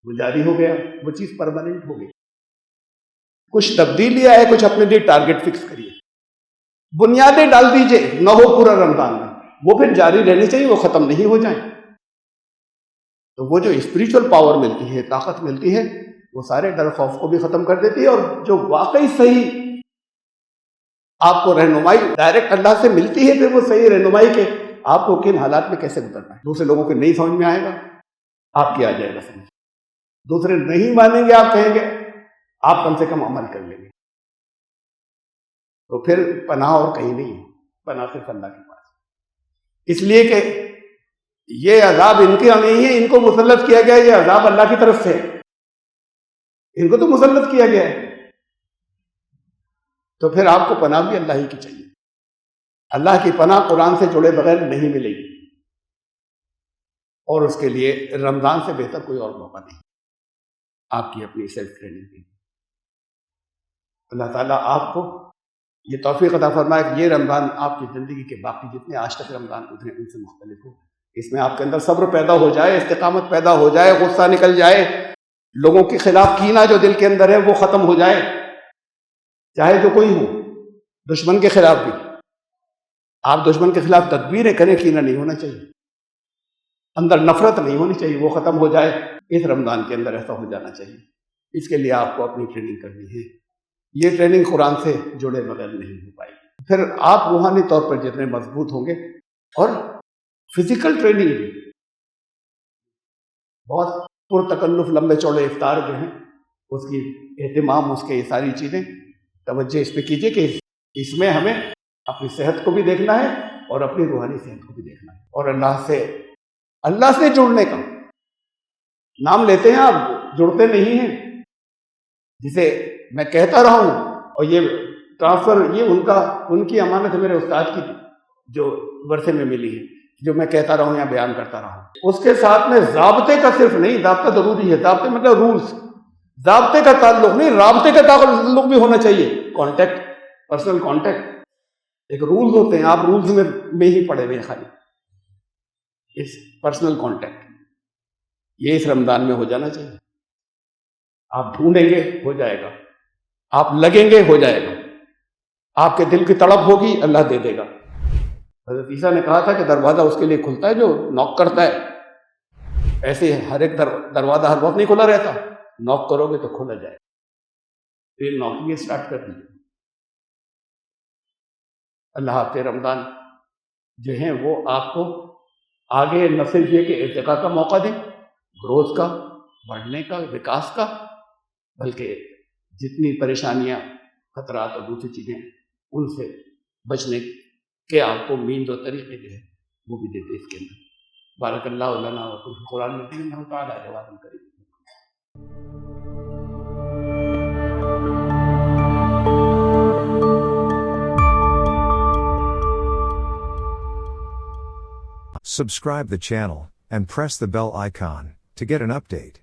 وہ جاری ہو گیا، وہ چیز پرماننٹ ہو گئی. کچھ تبدیلی آئے، کچھ اپنے لیے ٹارگٹ فکس کریے، بنیادیں ڈال دیجئے، نہ ہو پورا رمضان میں، وہ پھر جاری رہنی چاہیے، وہ ختم نہیں ہو جائیں. تو وہ جو اسپریچول پاور ملتی ہے، طاقت ملتی ہے، وہ سارے ڈر خوف کو بھی ختم کر دیتی ہے. اور جو واقعی صحیح آپ کو رہنمائی ڈائریکٹ اللہ سے ملتی ہے، پھر وہ صحیح رہنمائی کے آپ کو کن حالات میں کیسے گزرنا ہے، دوسرے لوگوں کو نہیں سمجھ میں آئے گا، آپ کی آ جائے گا سمجھ. دوسرے نہیں مانیں گے، آپ کہیں گے، آپ کم سے کم عمل کر لیں گے. تو پھر پناہ اور کہیں نہیں ہے، پناہ صرف اللہ کے پاس. اس لیے کہ یہ عذاب ان کے نہیں ہے، ان کو مسلط کیا گیا ہے، یہ عذاب اللہ کی طرف سے ہے، ان کو تو مسلط کیا گیا ہے. تو پھر آپ کو پناہ بھی اللہ ہی کی چاہیے. اللہ کی پناہ قرآن سے جڑے بغیر نہیں ملے گی، اور اس کے لیے رمضان سے بہتر کوئی اور موقع نہیں آپ کی اپنی سیلف ٹریننگ کی. اللہ تعالیٰ آپ کو یہ توفیق عطا فرمائے کہ یہ رمضان آپ کی زندگی کے باقی جتنے آج تک رمضان گزرے ان سے مختلف ہو. اس میں آپ کے اندر صبر پیدا ہو جائے، استقامت پیدا ہو جائے، غصہ نکل جائے، لوگوں کے خلاف کینہ جو دل کے اندر ہے وہ ختم ہو جائے، چاہے جو کوئی ہو. دشمن کے خلاف بھی آپ دشمن کے خلاف تدبیریں کریں، کینہ نہیں ہونا چاہیے، اندر نفرت نہیں ہونی چاہیے، وہ ختم ہو جائے. اس رمضان کے اندر ایسا ہو جانا چاہیے. اس کے لیے آپ کو اپنی ٹریننگ کرنی ہے. یہ ٹریننگ قرآن سے جڑے بغیر نہیں ہو پائے گی. پھر آپ روحانی طور پر جتنے مضبوط ہوں گے، اور فزیکل ٹریننگ بھی بہت پرتکلف لمبے چوڑے افطار جو ہیں اس کی اہتمام، اس کے یہ ساری چیزیں توجہ اس پہ کیجئے کہ اس میں ہمیں اپنی صحت کو بھی دیکھنا ہے اور اپنی روحانی صحت کو بھی دیکھنا ہے. اور اللہ سے جڑنے کا نام لیتے ہیں آپ، جڑتے نہیں ہیں. جسے میں کہتا رہا ہوں، اور یہ ٹرانسفر یہ ان کی امانت ہے، میرے استاد کی جو ورثے میں ملی ہے، جو میں کہتا رہا ہوں یا بیان کرتا رہا ہوں. اس کے ساتھ میں ضابطے کا صرف نہیں، ضابطہ ضروری ہے، ضابطے مطلب رولز، ضابطے کا تعلق نہیں، رابطے کا تعلق بھی ہونا چاہیے. کانٹیکٹ، پرسنل کانٹیکٹ، ایک رولز ہوتے ہیں، آپ رولز میں ہی پڑے ہوئے خالی. اس پرسنل کانٹیکٹ یہ اس رمضان میں ہو جانا چاہیے. آپ ڈھونڈیں گے ہو جائے گا، آپ لگیں گے ہو جائے گا، آپ کے دل کی تڑپ ہوگی اللہ دے دے گا. حضرت عیسیٰ نے کہا تھا کہ دروازہ اس کے لیے کھلتا ہے جو نوک کرتا ہے. ایسے ہر ایک دروازہ ہر وقت نہیں کھلا رہتا، نوک کرو گے تو کھلا جائے. پھر نوکنگ اسٹارٹ کر دیجیے. اللہ آپ کے رمضان جو ہیں وہ آپ کو آگے نہ صرف یہ کہ ارتقاء کا موقع دیں، گروتھ کا، بڑھنے کا، وکاس کا، بلکہ جتنی پریشانیاں، خطرات اور دوسری چیزیں ان سے بچنے کے آپ کو مینز اور طریقے جو ہے وہ بھی دیتے اس کے اندر. بارک اللہ لنا وفی القرآن الکریم انہ تعالی جواد کریم. Subscribe the channel and press the bell icon to get an update.